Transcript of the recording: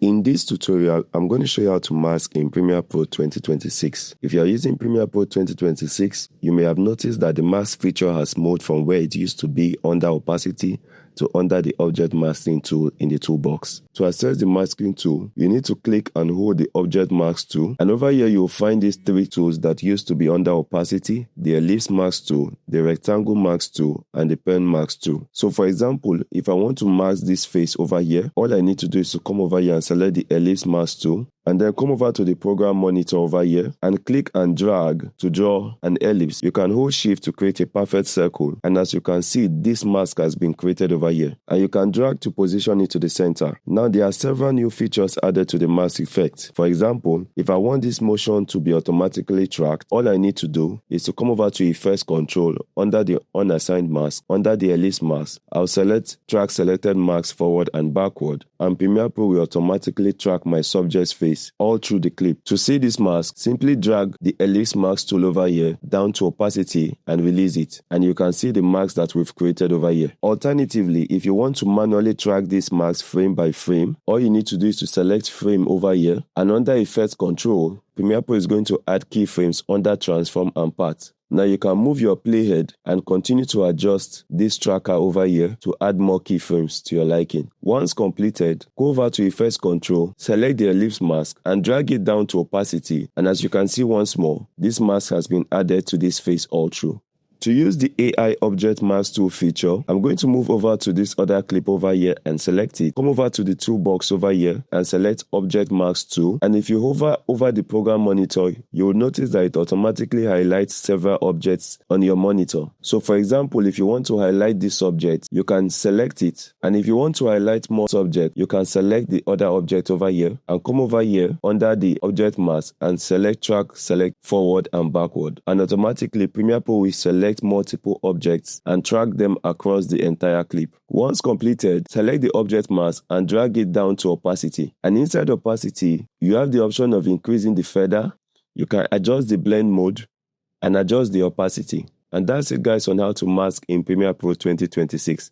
In this tutorial, I'm going to show you how to mask in Premiere Pro 2026. If you are using Premiere Pro 2026, you may have noticed that the mask feature has moved from where it used to be under opacity to under the object masking tool in the toolbox. To access the masking tool, you need to click and hold the object mask tool, and over here you will find these three tools that used to be under opacity: the ellipse mask tool, the rectangle mask tool, and the pen mask tool. So for example, if I want to mask this face over here, all I need to do is to come over here and select the ellipse mask tool, and then come over to the program monitor over here and click and drag to draw an ellipse. You can hold shift to create a perfect circle, and as you can see, this mask has been created over here, and you can drag to position it to the center. Now there are several new features added to the mask effect. For example, if I want this motion to be automatically tracked, all I need to do is to come over to Effects Control under the unassigned mask. Under the ellipse mask, I'll select track selected marks forward and backward, and Premiere Pro will automatically track my subject's face all through the clip. To see this mask, simply drag the ellipse mask tool over here down to opacity and release it, and you can see the marks that we've created over here. Alternatively, if you want to manually track this mask frame by frame, all you need to do is to select frame over here, and under Effects Control, Premiere Pro is going to add keyframes under Transform and Path. Now you can move your playhead and continue to adjust this tracker over here to add more keyframes to your liking. Once completed, go over to Effects Control, select the ellipse mask and drag it down to opacity, and as you can see once more, this mask has been added to this face all through. To use the AI Object Mask Tool feature, I'm going to move over to this other clip over here and select it. Come over to the toolbox over here and select Object Mask Tool. And if you hover over the program monitor, you will notice that it automatically highlights several objects on your monitor. So for example, if you want to highlight this object, you can select it. And if you want to highlight more subject, you can select the other object over here and come over here under the Object Mask and select Track, select Forward and Backward. And automatically Premiere Pro will select multiple objects and track them across the entire clip. Once completed, select the object mask and drag it down to opacity. And inside opacity, you have the option of increasing the feather. You can adjust the blend mode and adjust the opacity. And that's it guys on how to mask in Premiere Pro 2026.